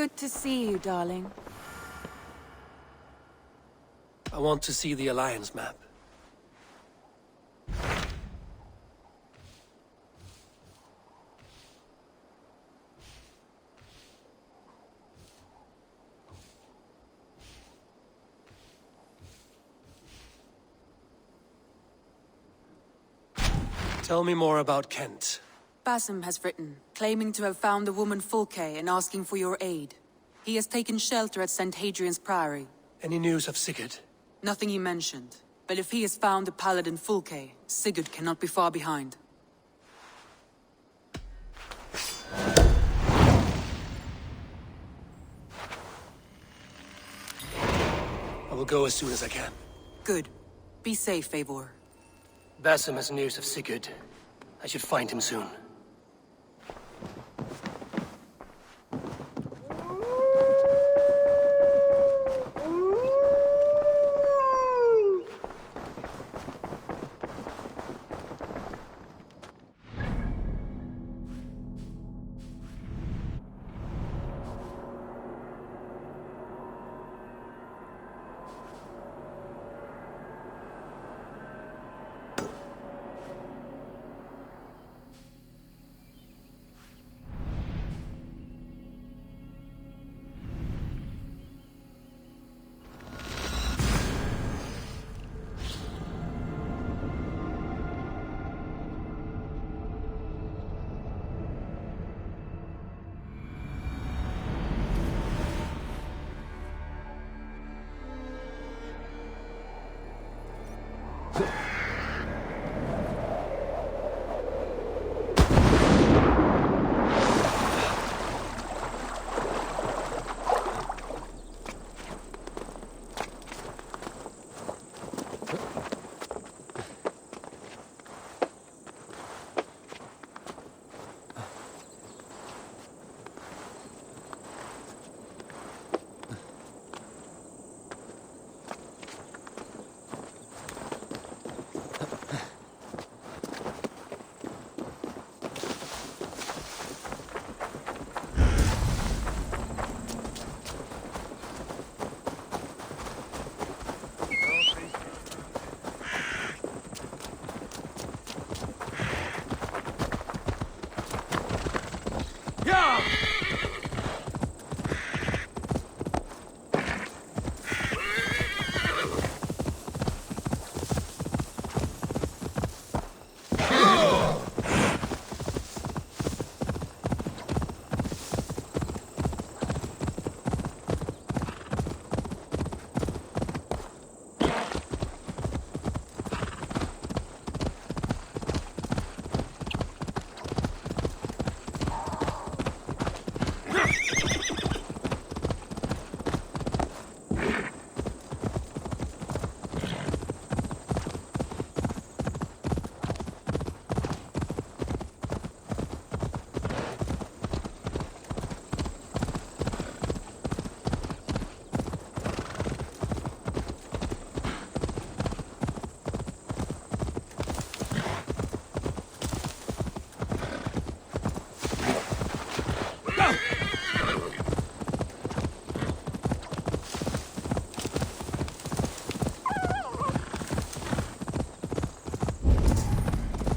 Good to see you, darling. I want to see the Alliance map. Tell me more about Kent. Basim has written, claiming to have found the woman Fulke and asking for your aid. He has taken shelter at St. Hadrian's Priory. Any news of Sigurd? Nothing he mentioned. But if he has found the paladin Fulke, Sigurd cannot be far behind. I will go as soon as I can. Good. Be safe, Eivor. Basim has news of Sigurd. I should find him soon.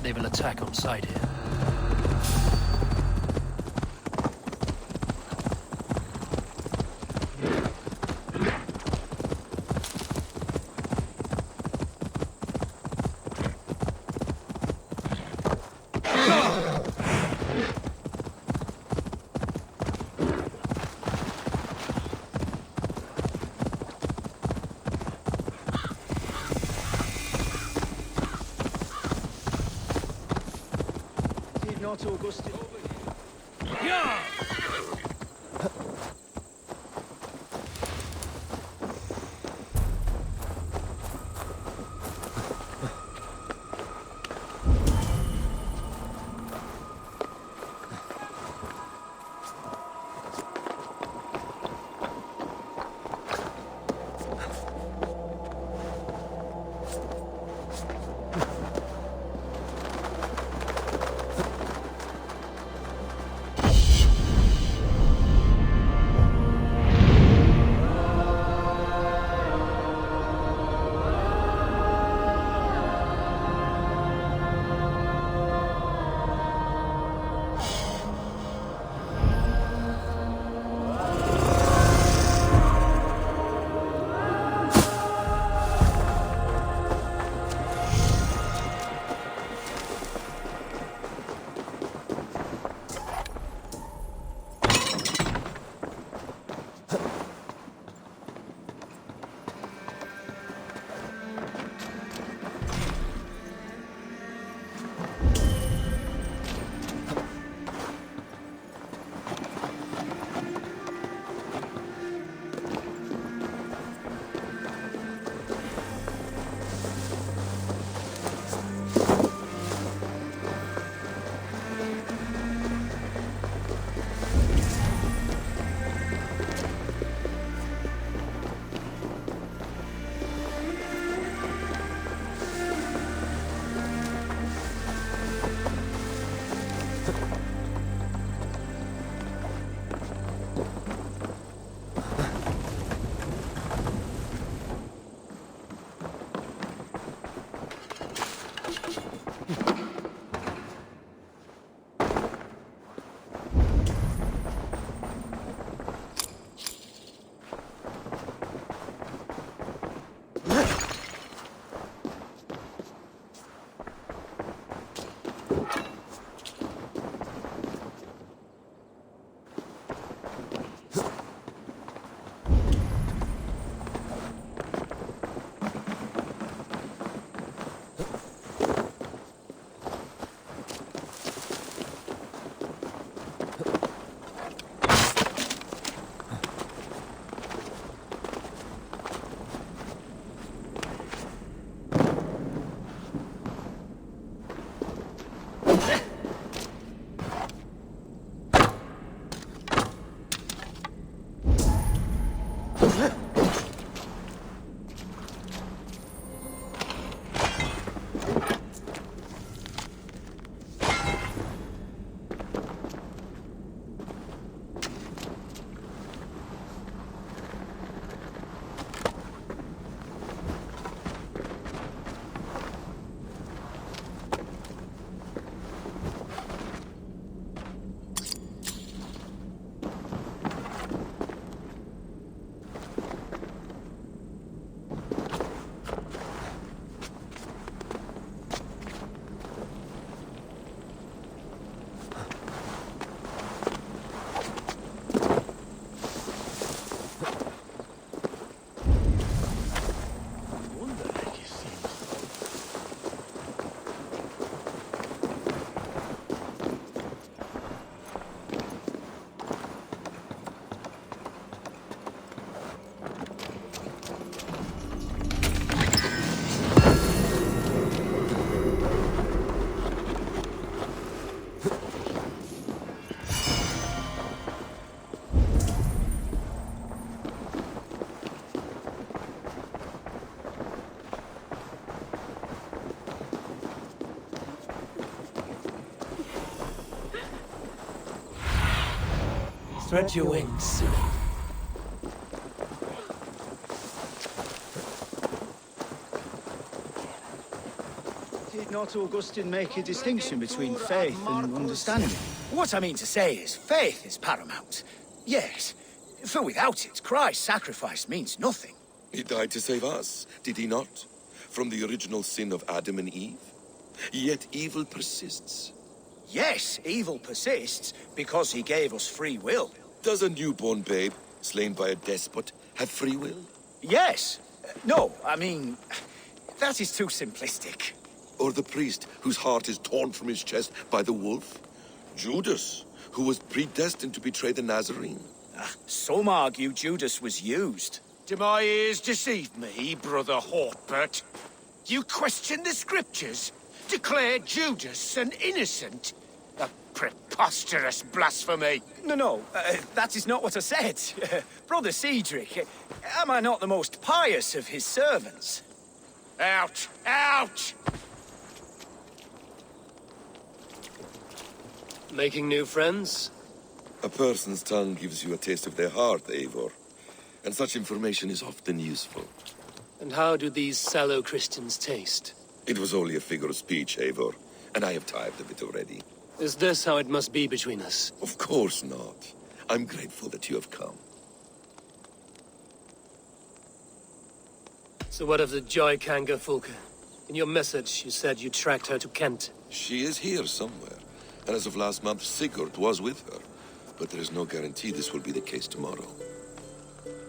They will attack on sight here. Not Augustus. Spread your wings. Did not Augustine make a distinction between faith and understanding? What I mean to say is, faith is paramount. Yes, for without it, Christ's sacrifice means nothing. He died to save us, did he not? From the original sin of Adam and Eve? Yet evil persists. Yes, evil persists because he gave us free will. Does a newborn babe, slain by a despot, have free will? Yes. No, I mean, that is too simplistic. Or the priest whose heart is torn from his chest by the wolf? Judas, who was predestined to betray the Nazarene? Some argue Judas was used. Do my ears deceive me, Brother Hawkbert? You question the scriptures? Declare Judas an innocent? A preposterous blasphemy! No, that is not what I said. Brother Cedric, am I not the most pious of his servants? Out! Out! Making new friends? A person's tongue gives you a taste of their heart, Eivor. And such information is often useful. And how do these sallow Christians taste? It was only a figure of speech, Eivor, and I have tired of it already. Is this how it must be between us? Of course not. I'm grateful that you have come. So what of the Joy Kanga Fulke? In your message, you said you tracked her to Kent. She is here somewhere, and as of last month, Sigurd was with her. But there is no guarantee this will be the case tomorrow.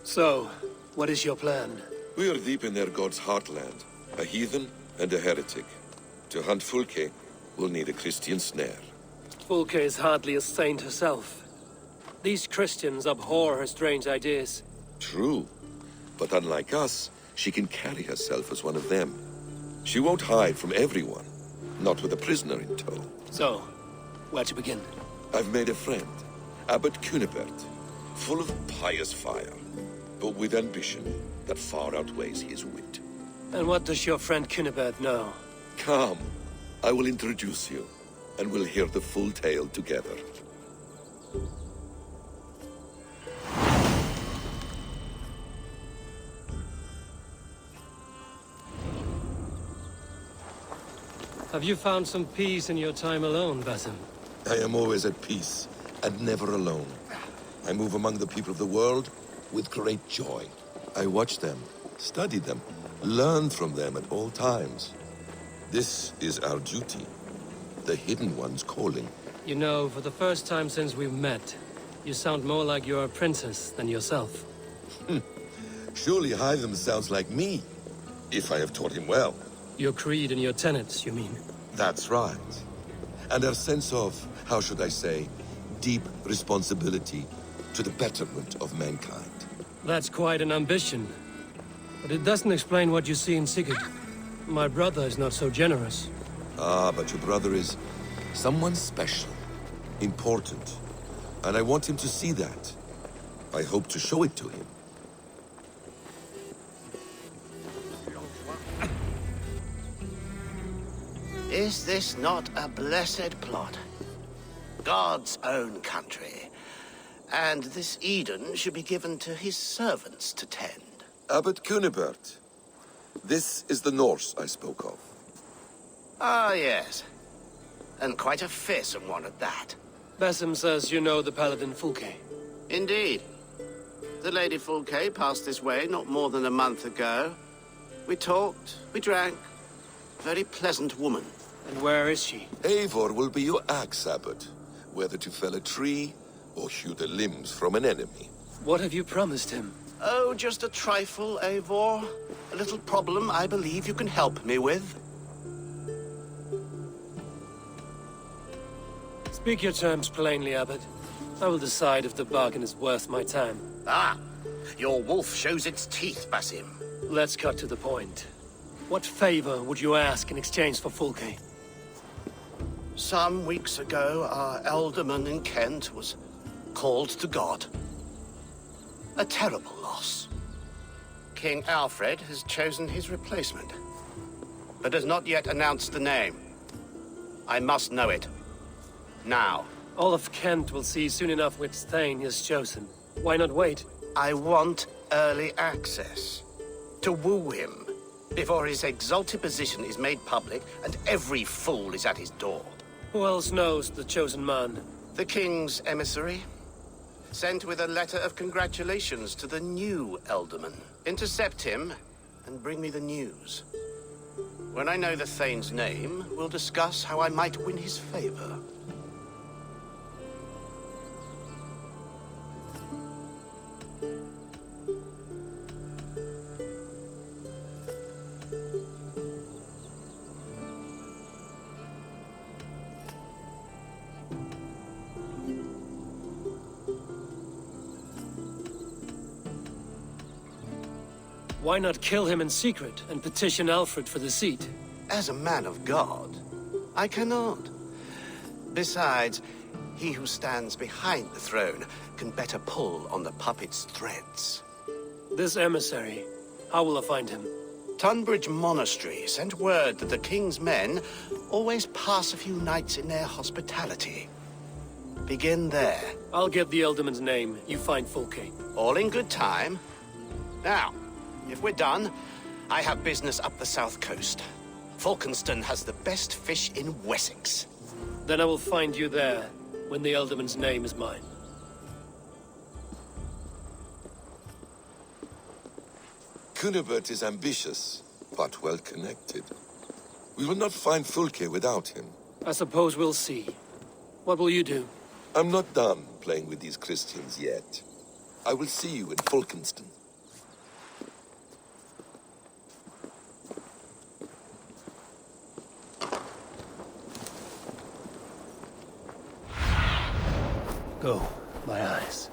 So, what is your plan? We are deep in their god's heartland, a heathen and a heretic. To hunt Fulke, we'll need a Christian snare. Fulke is hardly a saint herself. These Christians abhor her strange ideas. True, but unlike us, she can carry herself as one of them. She won't hide from everyone, not with a prisoner in tow. So, where to begin? I've made a friend, Abbot Cunibert, full of pious fire, but with ambition that far outweighs his wit. And what does your friend Cunibert know? Come, I will introduce you, and we'll hear the full tale together. Have you found some peace in your time alone, Basim? I am always at peace, and never alone. I move among the people of the world with great joy. I watch them, study them, learn from them at all times. This is our duty, the Hidden One's calling. You know, for the first time since we've met, you sound more like you're a princess than yourself. Surely Hytham sounds like me, if I have taught him well. Your creed and your tenets, you mean? That's right. And our sense of, how should I say, deep responsibility to the betterment of mankind. That's quite an ambition. But it doesn't explain what you see in Sigurd. My brother is not so generous. Ah, but your brother is someone special, important. And I want him to see that. I hope to show it to him. Is this not a blessed plot? God's own country. And this Eden should be given to his servants to tend. Abbot Cunibert. This is the Norse I spoke of. Ah, yes. And quite a fearsome one at that. Basim says you know the paladin Fulke. Indeed. The Lady Fulke passed this way not more than a month ago. We talked, we drank. Very pleasant woman. And where is she? Eivor will be your axe, Abbot. Whether to fell a tree or hew the limbs from an enemy. What have you promised him? Oh, just a trifle, Eivor. A little problem I believe you can help me with. Speak your terms plainly, Abbot. I will decide if the bargain is worth my time. Ah, your wolf shows its teeth, Basim. Let's cut to the point. What favor would you ask in exchange for Fulke? Some weeks ago, our alderman in Kent was called to God. A terrible loss. King Alfred has chosen his replacement, but has not yet announced the name. I must know it. Now. All of Kent will see soon enough which Thane he has chosen. Why not wait? I want early access. To woo him, before his exalted position is made public and every fool is at his door. Who else knows the chosen man? The king's emissary, sent with a letter of congratulations to the new Elderman. Intercept him and bring me the news. When I know the Thane's name, we'll discuss how I might win his favor. Why not kill him in secret and petition Alfred for the seat? As a man of God, I cannot. Besides, he who stands behind the throne can better pull on the puppet's threads. This emissary, how will I find him? Tunbridge Monastery sent word that the king's men always pass a few nights in their hospitality. Begin there. I'll get the Elderman's name, you find Fulke. All in good time. Now, if we're done, I have business up the south coast. Falkenston has the best fish in Wessex. Then I will find you there, when the Elderman's name is mine. Cunibert is ambitious, but well connected. We will not find Fulke without him. I suppose we'll see. What will you do? I'm not done playing with these Christians yet. I will see you in Falkenston. Go, my eyes.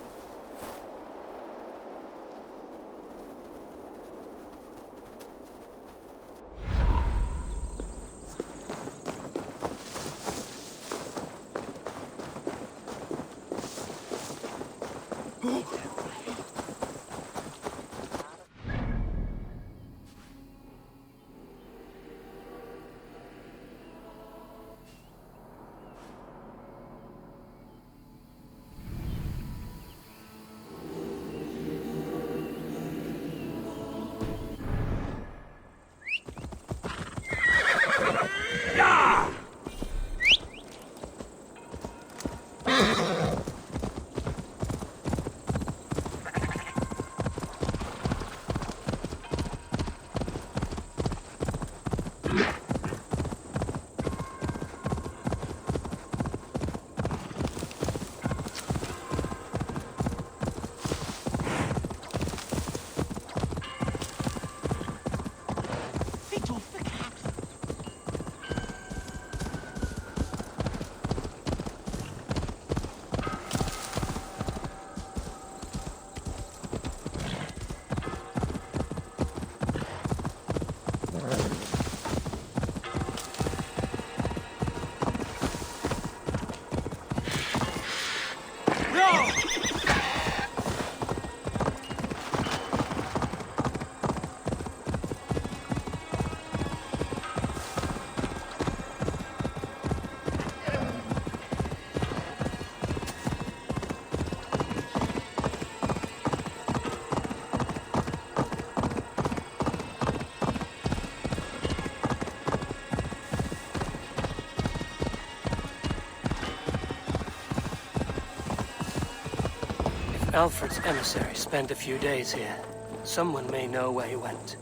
Alfred's emissary spent a few days here. Someone may know where he went.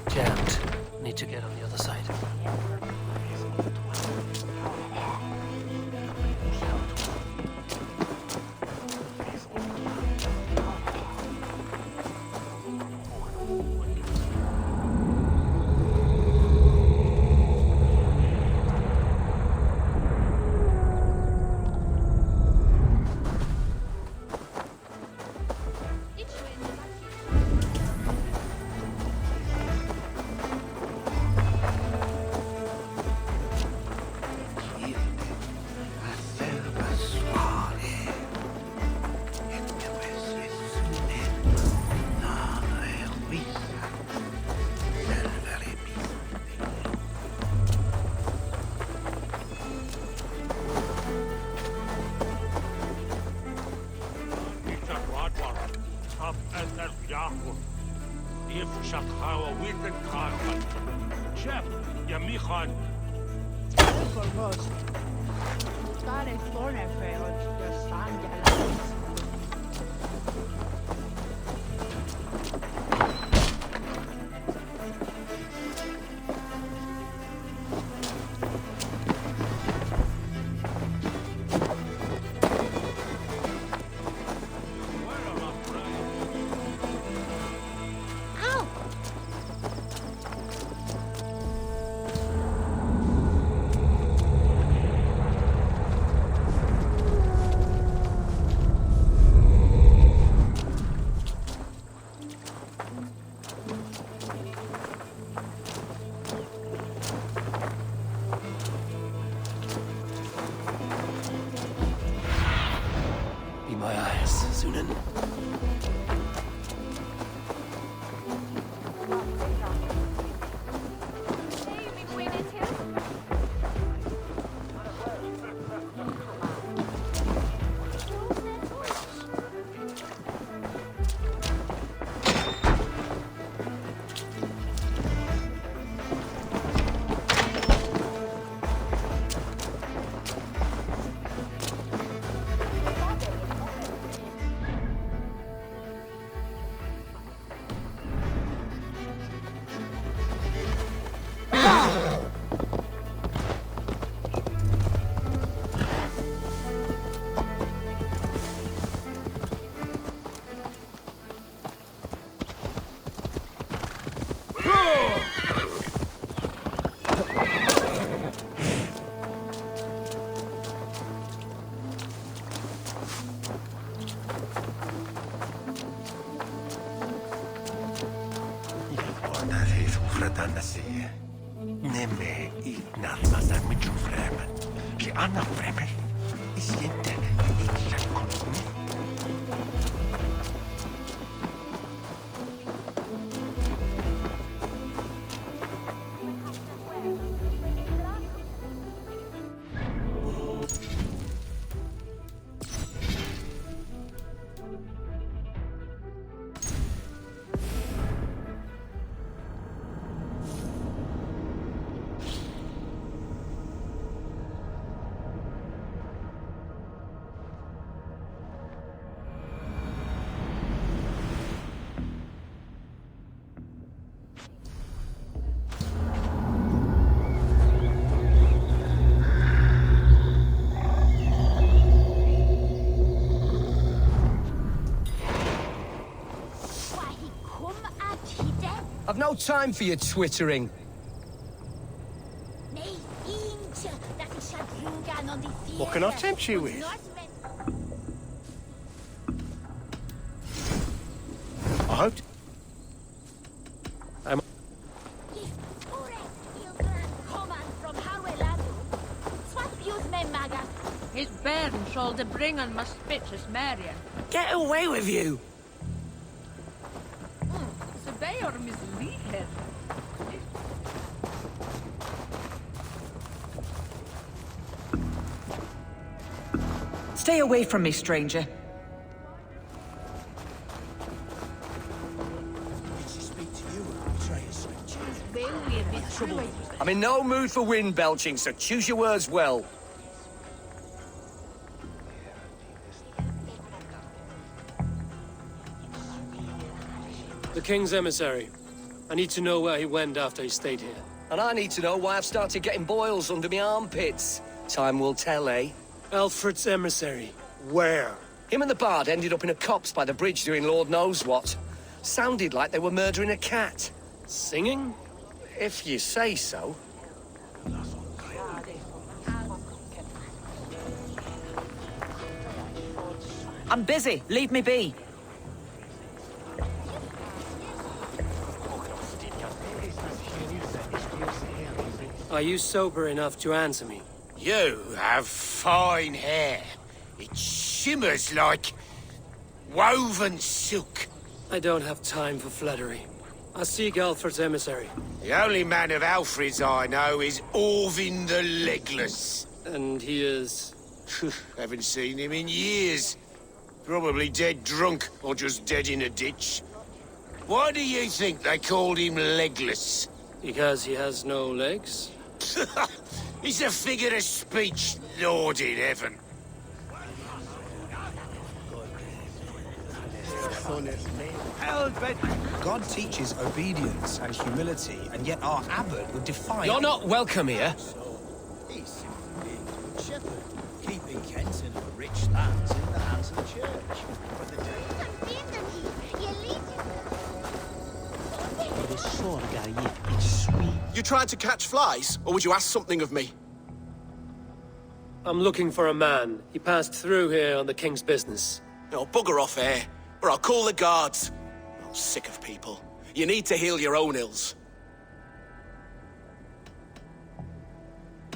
Jammed. Need to get on the other side. Be my eyes, Sunan. Nemme ignar masar mit Fremen. Ki anna Fremen. Isiente itla konmi. I've no time for your twittering. What can I tempt you with? I hope... His bairn shall the bring on my spitches Marion. Get away with you! So they are misleading. Stay away from me, stranger. I'm in no mood for wind belching, so choose your words well. The King's emissary. I need to know where he went after he stayed here. And I need to know why I've started getting boils under my armpits. Time will tell, eh? Alfred's emissary. Where? Him and the bard ended up in a copse by the bridge doing Lord knows what. Sounded like they were murdering a cat. Singing? If you say so. I'm busy. Leave me be. Are you sober enough to answer me? You have fine hair. It shimmers like woven silk. I don't have time for flattery. I seek Alfred's emissary. The only man of Alfred's I know is Orvin the Legless. And he is... Haven't seen him in years. Probably dead drunk, or just dead in a ditch. Why do you think they called him Legless? Because he has no legs? He's a figure of speech, Lord in heaven. God teaches obedience and humility, and yet our abbot would defy... You're not welcome here. He's simply being a good shepherd, keeping Kent and the rich lands in the hands of the church. But the You tried to catch flies, or would you ask something of me? I'm looking for a man. He passed through here on the king's business. No, bugger off here, or I'll call the guards. I'm sick of people. You need to heal your own ills.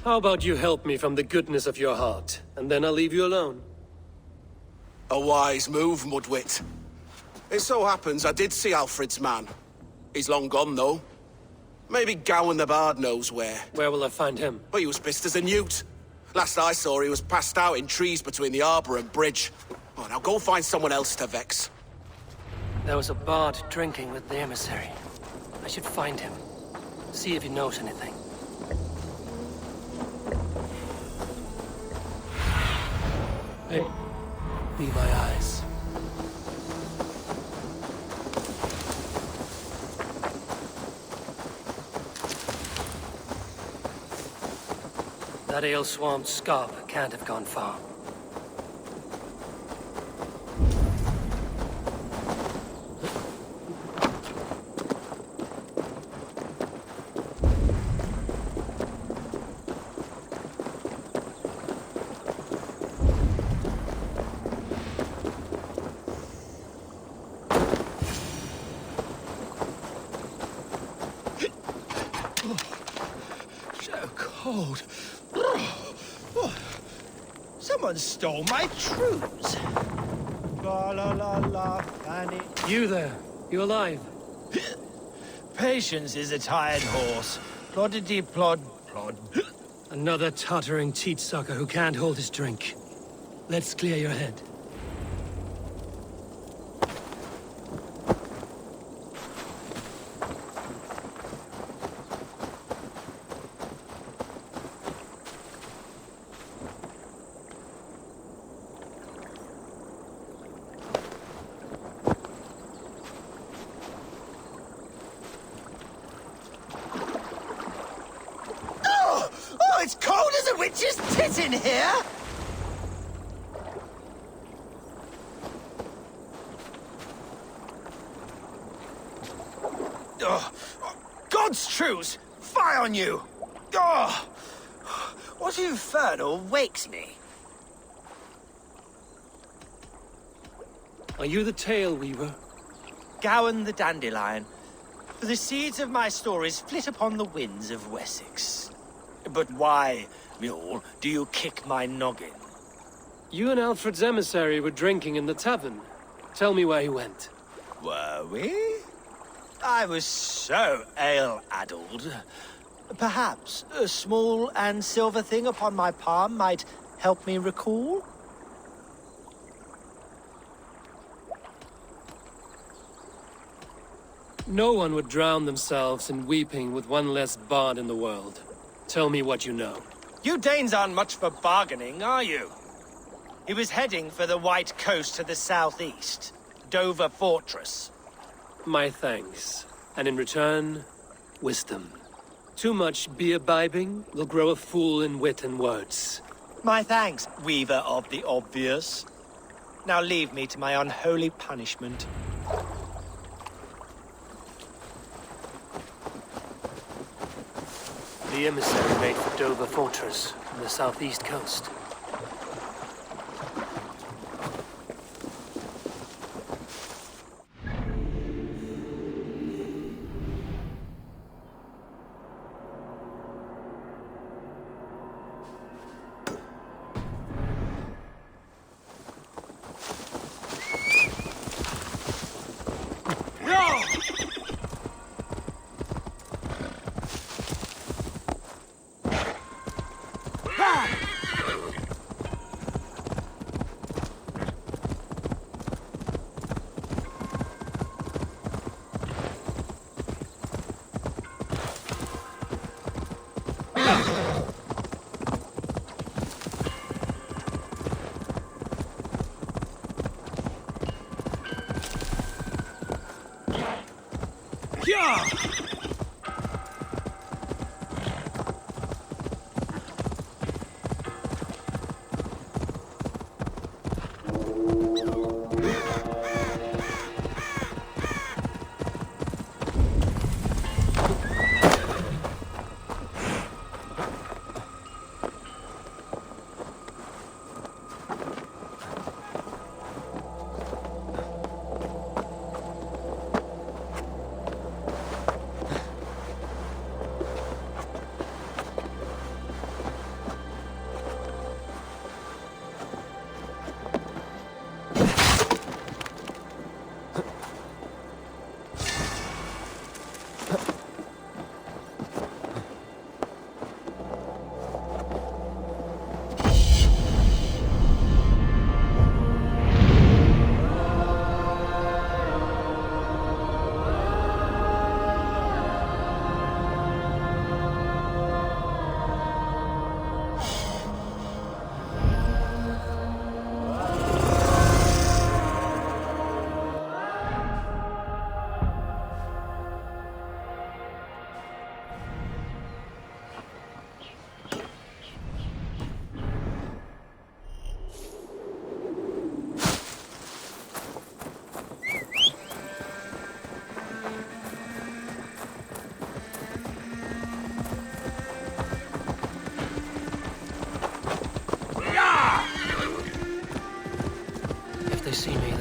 How about you help me from the goodness of your heart, and then I'll leave you alone? A wise move, Mudwit. It so happens I did see Alfred's man. He's long gone, though. Maybe Gowan the Bard knows where. Where will I find him? Well, he was pissed as a newt. Last I saw, he was passed out in trees between the arbor and bridge. Oh, now go find someone else to vex. There was a bard drinking with the emissary. I should find him. See if he knows anything. Hey, be my eyes. That ale-swamped scarp can't have gone far. so cold. Someone stole my trues. La la la la, Fanny. You there? You alive? Patience is a tired horse. Ploddity plod plod. Another tottering teat-sucker who can't hold his drink. Let's clear your head. Oh, it's cold as a witch's tit in here! Oh, God's truce! Fie on you! Oh, what infernal wakes me? Are you the Tale Weaver? Gowan the Dandelion. The seeds of my stories flit upon the winds of Wessex. But why, mule, do you kick my noggin? You and Alfred's emissary were drinking in the tavern. Tell me where he went. Were we? I was so ale-addled. Perhaps a small and silver thing upon my palm might help me recall? No one would drown themselves in weeping with one less bard in the world. Tell me what you know. You Danes aren't much for bargaining, are you? He was heading for the White Coast to the southeast. Dover Fortress. My thanks. And in return, wisdom. Too much beer-bibbing will grow a fool in wit and words. My thanks, Weaver of the Obvious. Now leave me to my unholy punishment. The emissary made for Dover Fortress on the southeast coast.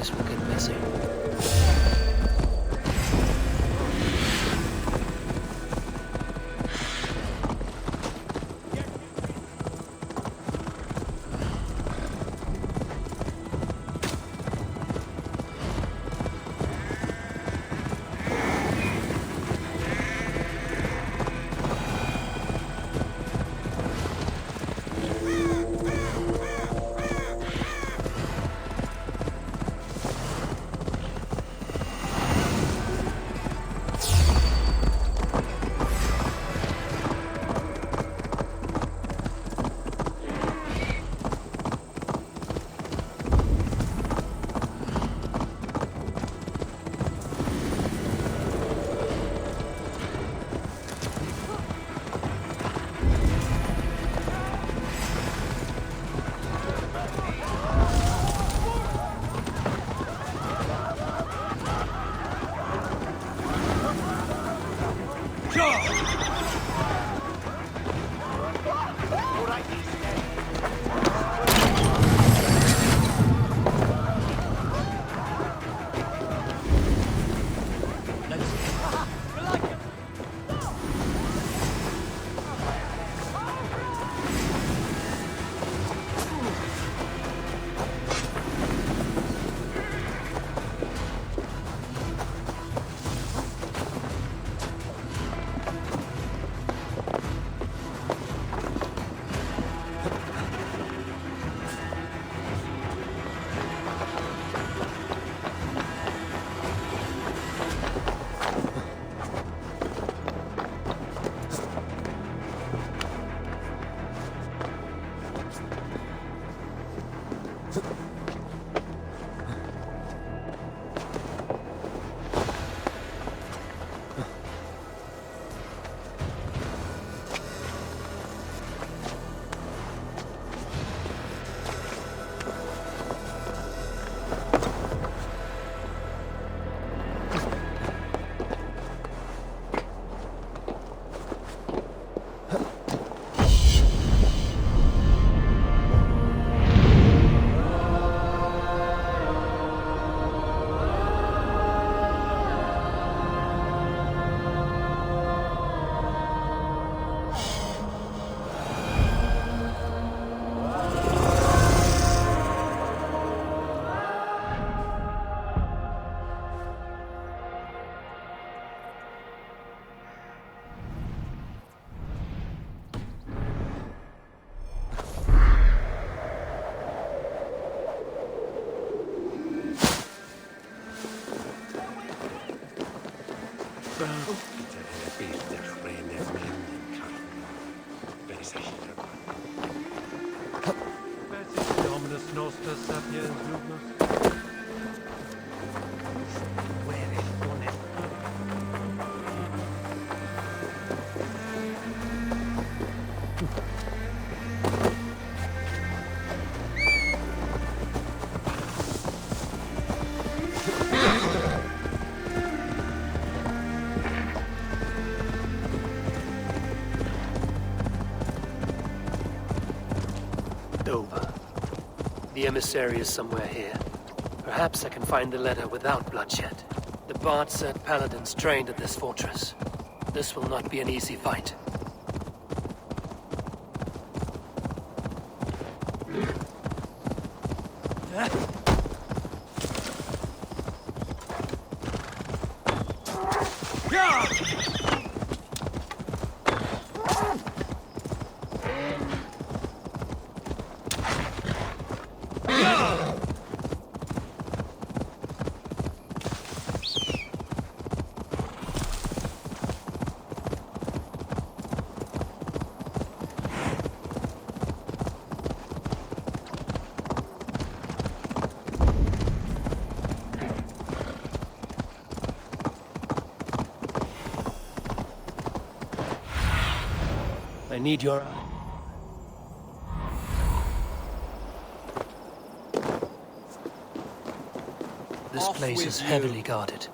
this will get messy. Over. The emissary is somewhere here. Perhaps I can find the letter without bloodshed. The Bard said paladins trained at this fortress. This will not be an easy fight. I need your eye. This place is heavily guarded.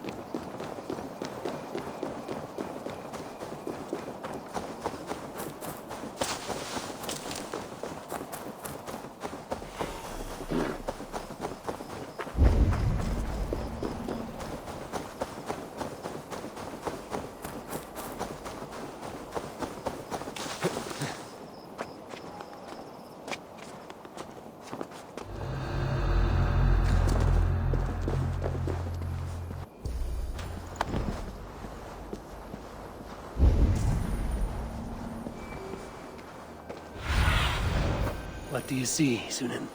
What do you see, Sunan?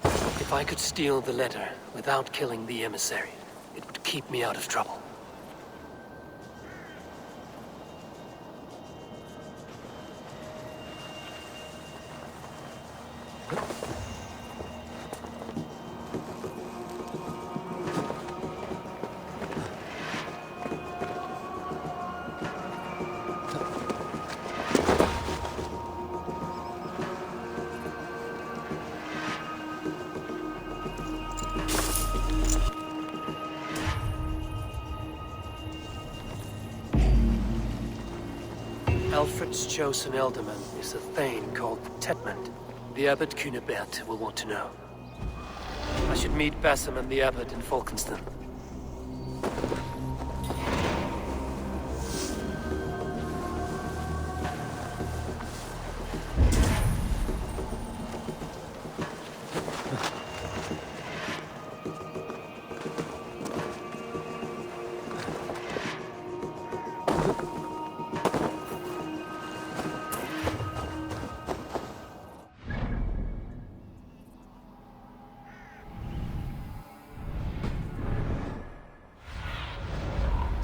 If I could steal the letter without killing the emissary, it would keep me out of trouble. Alfred's chosen ealdorman is a Thane called Tedmund. The Abbot Cunibert will want to know. I should meet Basim and the Abbot in Falkenston.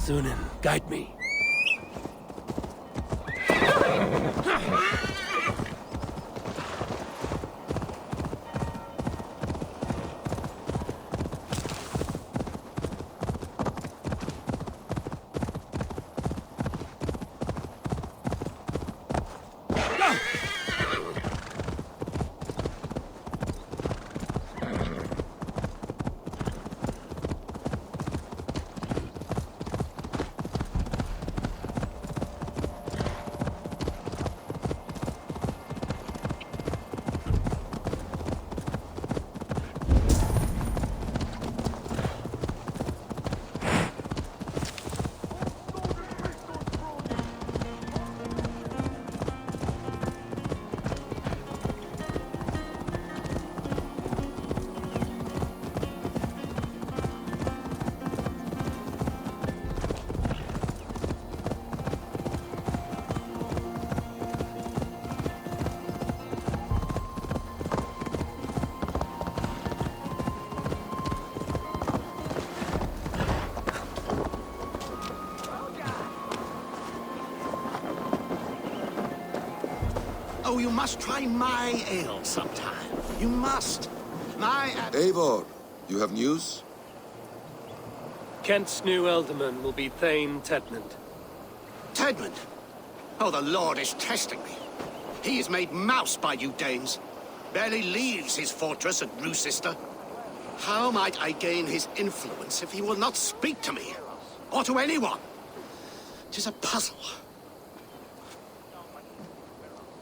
Sunan, guide me. Oh, you must try my ale sometime. You must. Eivor, you have news? Kent's new ealdorman will be Thane Tedmund. Tedmund? Oh, the Lord is testing me. He is made mouse by you Danes. Barely leaves his fortress at Roosister. How might I gain his influence if he will not speak to me? Or to anyone? 'Tis a puzzle.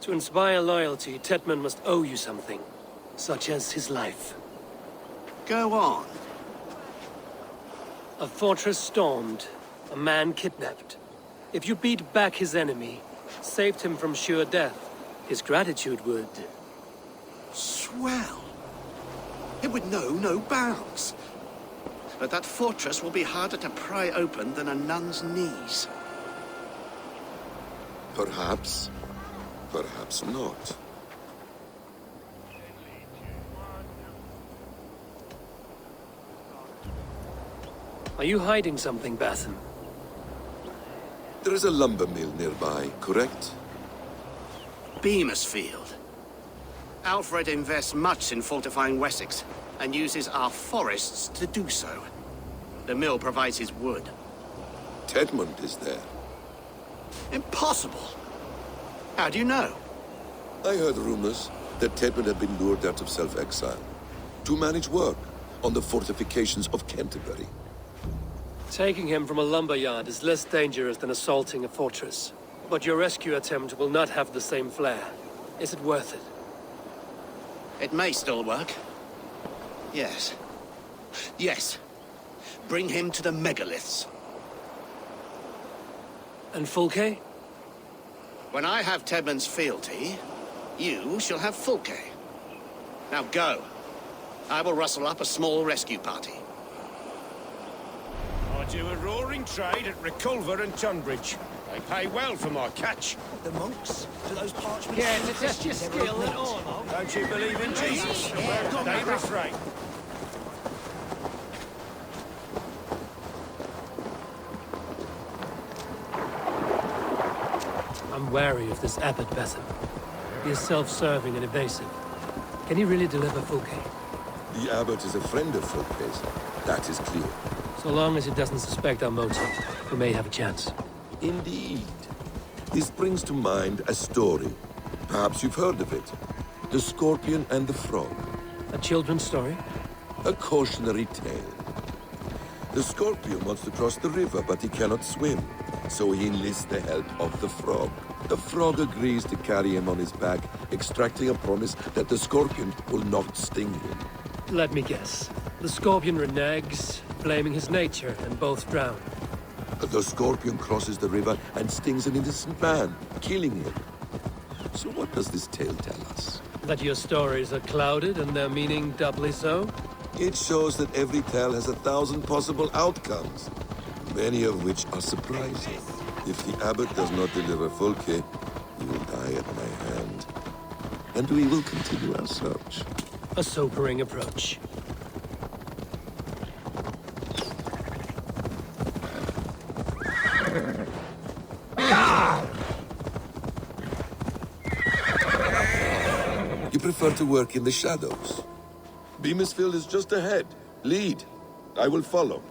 To inspire loyalty, Tedmund must owe you something, such as his life. Go on. A fortress stormed, a man kidnapped. If you beat back his enemy, saved him from sure death, his gratitude would... Swell. It would know no bounds. But that fortress will be harder to pry open than a nun's knees. Perhaps. Perhaps not. Are you hiding something, Basim? There is a lumber mill nearby, correct? Beamersfield. Alfred invests much in fortifying Wessex, and uses our forests to do so. The mill provides his wood. Tedmund is there. Impossible! How do you know? I heard rumors that Tedmund had been lured out of self-exile to manage work on the fortifications of Canterbury. Taking him from a lumberyard is less dangerous than assaulting a fortress. But your rescue attempt will not have the same flair. Is it worth it? It may still work. Yes. Yes. Bring him to the megaliths. And Fulke? When I have Tedmund's fealty, You shall have Fulke. Now go. I will rustle up a small rescue party. I do a roaring trade at Reculver and Tunbridge. They pay well for my catch. The monks? Do those parchments... Yeah, to test your skill and all. Don't you believe in Jesus? They refrain. I'm wary of this Abbot Basim. He is self-serving and evasive. Can he really deliver Fulke? The abbot is a friend of Fulke's. That is clear. So long as he doesn't suspect our motive, we may have a chance. Indeed. This brings to mind a story. Perhaps you've heard of it. The Scorpion and the Frog. A children's story? A cautionary tale. The Scorpion wants to cross the river, but he cannot swim. So he enlists the help of the Frog. The Frog agrees to carry him on his back, extracting a promise that the Scorpion will not sting him. Let me guess. The Scorpion reneges, blaming his nature, and both drown. The Scorpion crosses the river and stings an innocent man, killing him. So what does this tale tell us? That your stories are clouded and their meaning doubly so? It shows that every tale has 1,000 possible outcomes, many of which are surprising. If the abbot does not deliver Fulke, he will die at my hand. And we will continue our search. A sobering approach. You prefer to work in the shadows. Beamisfield is just ahead. Lead. I will follow.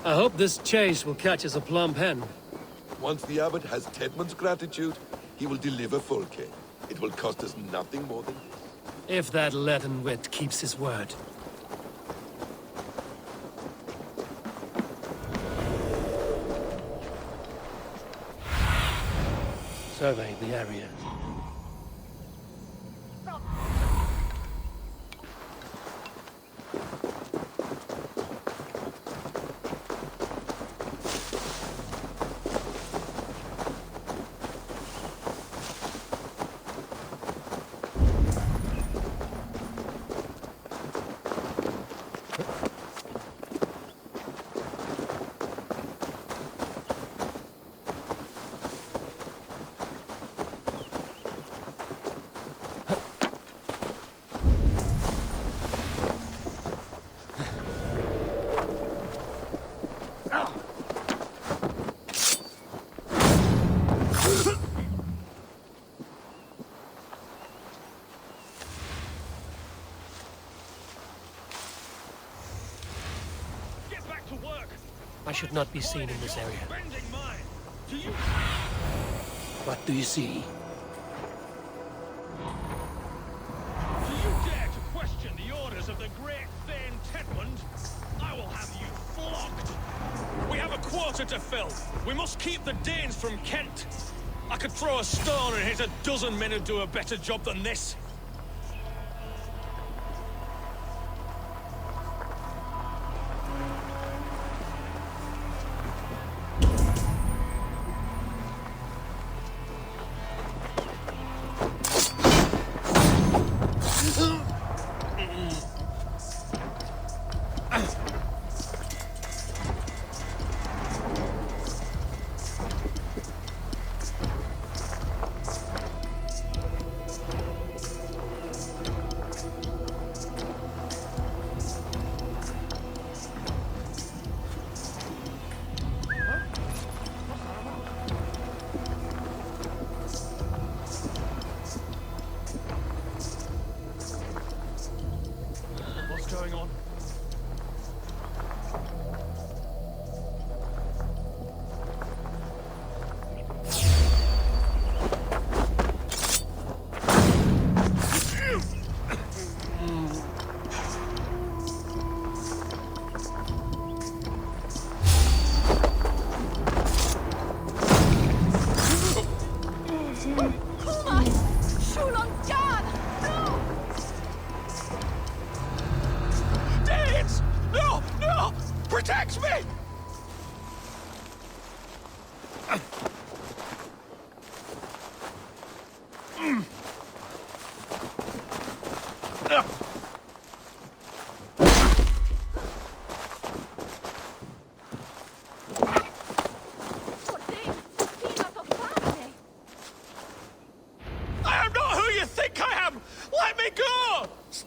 I hope this chase will catch us a plump hen. Once the abbot has Tedmund's gratitude, he will deliver Fulke. It will cost us nothing more than this. If that leaden wit keeps his word. Survey the area. I should not be seen in this area. What do you see? Do you dare to question the orders of the great Thane Tedmund? I will have you flogged. We have a quarter to fill. We must keep the Danes from Kent. I could throw a stone and hit a dozen men who do a better job than this.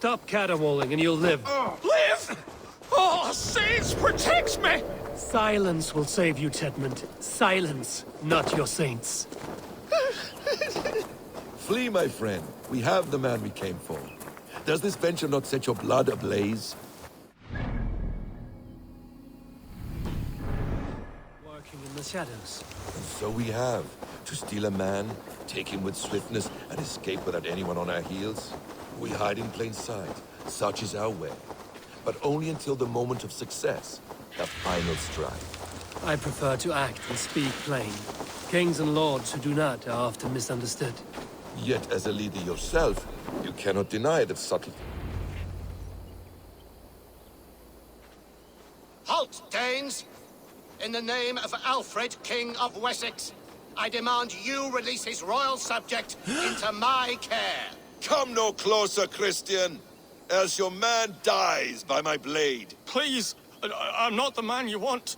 Stop caterwauling and you'll live. Live! Oh, saints, protect me! Silence will save you, Tedmund. Silence, not your saints. Flee, my friend. We have the man we came for. Does this venture not set your blood ablaze? Working in the shadows. And so we have. To steal a man, take him with swiftness, and escape without anyone on our heels. We hide in plain sight. Such is our way. But only until the moment of success. The final strike. I prefer to act and speak plain. Kings and lords who do not are often misunderstood. Yet, as a leader yourself, you cannot deny that subtle... Halt, Danes! In the name of Alfred, King of Wessex, I demand you release his royal subject into my care. Come no closer, Christian, else your man dies by my blade. Please, I'm not the man you want.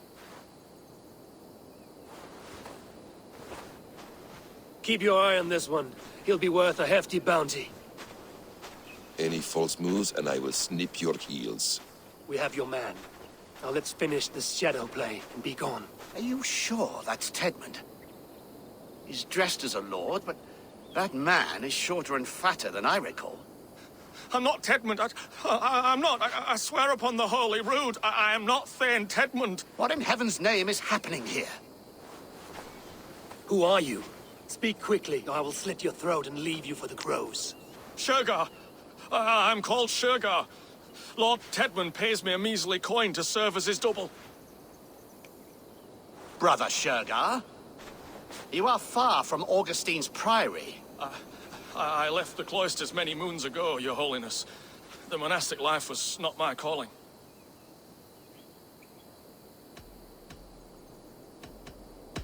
Keep your eye on this one. He'll be worth a hefty bounty. Any false moves, and I will snip your heels. We have your man. Now let's finish this shadow play and be gone. Are you sure that's Tedmund? He's dressed as a lord, but that man is shorter and fatter than I recall. I'm not Tedmund. I'm not. I swear upon the Holy Rood, I am not Thane Tedmund. What in heaven's name is happening here? Who are you? Speak quickly, or I will slit your throat and leave you for the crows. Shergar. I'm called Shergar. Lord Tedmund pays me a measly coin to serve as his double. Brother Shergar? You are far from Augustine's priory. I left the cloisters many moons ago, Your Holiness. The monastic life was not my calling.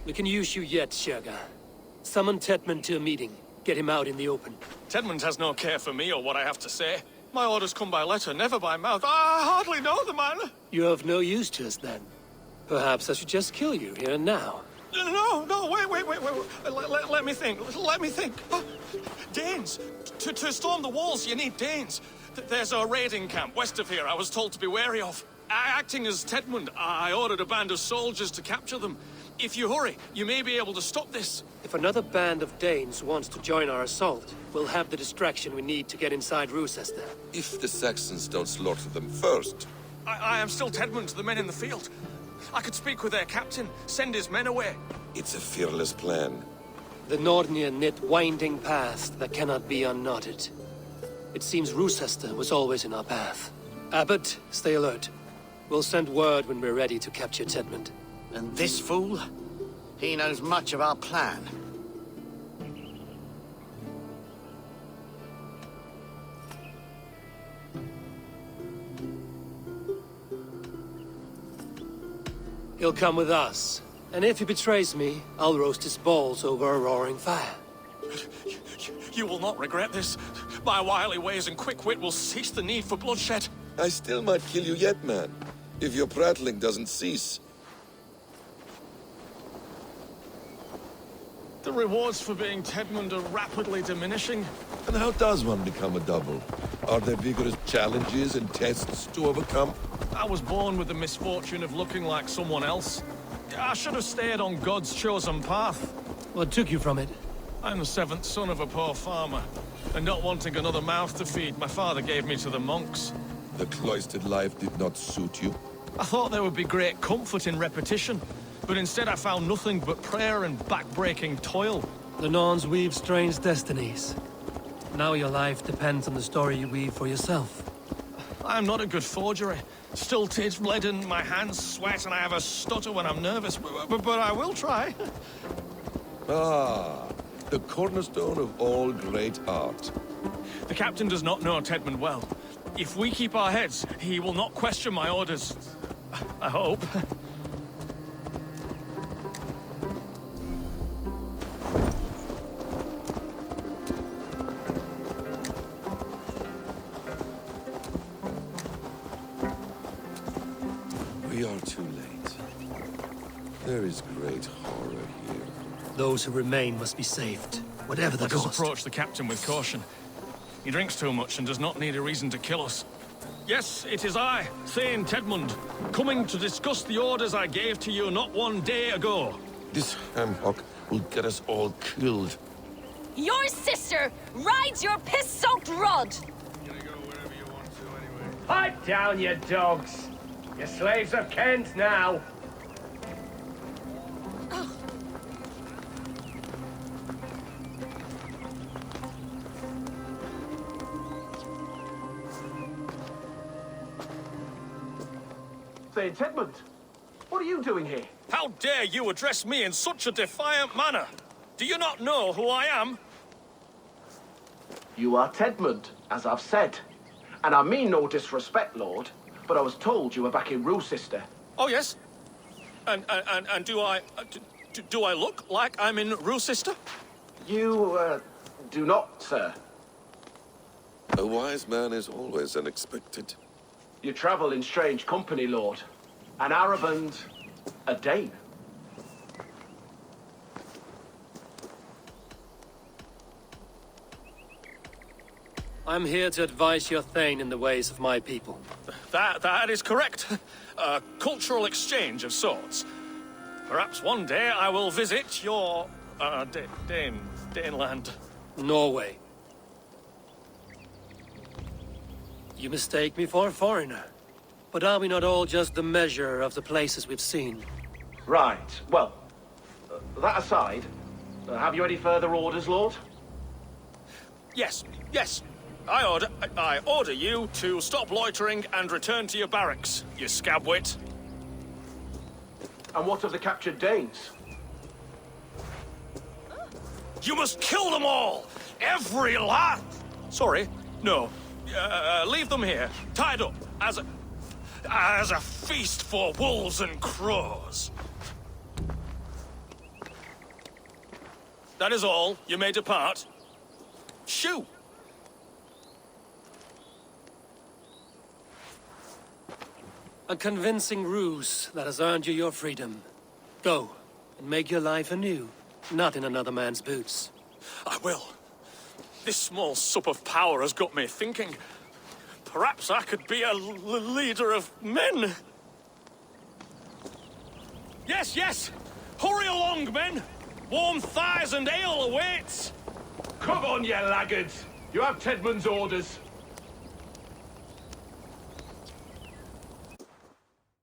We can use you yet, Shergar. Summon Tedmund to a meeting. Get him out in the open. Tedmund has no care for me or what I have to say. My orders come by letter, never by mouth. I hardly know the man. You're of no use to us, then. Perhaps I should just kill you here and now. No, wait. Let me think. Danes. To storm the walls, you need Danes. There's a raiding camp west of here I was told to be wary of. Acting as Tedmund, I ordered a band of soldiers to capture them. If you hurry, you may be able to stop this. If another band of Danes wants to join our assault, we'll have the distraction we need to get inside Rochester. If the Saxons don't slaughter them first. I am still Tedmund to the men in the field. I could speak with their captain, send his men away. It's a fearless plan. The Nordnir knit winding paths that cannot be unknotted. It seems Rochester was always in our path. Abbot, stay alert. We'll send word when we're ready to capture Tedmund. And this fool? He knows much of our plan. He'll come with us. And if he betrays me, I'll roast his balls over a roaring fire. You will not regret this. My wily ways and quick wit will cease the need for bloodshed. I still might kill you yet, man. If your prattling doesn't cease. The rewards for being Tedmund are rapidly diminishing. And how does one become a double? Are there vigorous challenges and tests to overcome? I was born with the misfortune of looking like someone else. I should have stayed on God's chosen path. What took you from it? I'm the seventh son of a poor farmer. And not wanting another mouth to feed, my father gave me to the monks. The cloistered life did not suit you? I thought there would be great comfort in repetition. But instead I found nothing but prayer and back-breaking toil. The Norns weave strange destinies. Now your life depends on the story you weave for yourself. I'm not a good forgery. Stilted, leaden, my hands sweat, and I have a stutter when I'm nervous. But I will try. Ah, the cornerstone of all great art. The captain does not know Tedmund well. If we keep our heads, he will not question my orders. I hope. We are too late. There is great horror here. Those who remain must be saved, whatever the Let us cost. approach the captain with caution. He drinks too much and does not need a reason to kill us. Yes, it is I, Thane Tedmund, coming to discuss the orders I gave to you not one day ago. This ham-hock will get us all killed. Your sister rides your piss-soaked rod! Pipe down, you dogs! Your slaves of Kent now! Thane Tedmund, what are you doing here? How dare you address me in such a defiant manner? Do you not know who I am? You are Tedmund, as I've said. And I mean no disrespect, Lord, but I was told you were back in Rochester. Oh, yes? And do I look like I'm in Rochester? You, do not, sir. A wise man is always unexpected. You travel in strange company, Lord. An Arab and a Dane. I'm here to advise your Thane in the ways of my people. That is correct. A cultural exchange of sorts. Perhaps one day I will visit your, Daneland. Norway. You mistake me for a foreigner. But are we not all just the measure of the places we've seen? Right. Well, that aside, have you any further orders, Lord? Yes. I order you to stop loitering and return to your barracks, you scabwit. And what of the captured Danes? You must kill them all! Every last... Sorry, no. Leave them here, tied up, as a feast for wolves and crows. That is all. You may depart. Shoo! A convincing ruse that has earned you your freedom. Go, and make your life anew, not in another man's boots. I will. This small sup of power has got me thinking. Perhaps I could be a leader of men. Yes! Hurry along, men! Warm thighs and ale awaits! Come on, you laggards! You have Tedmund's orders.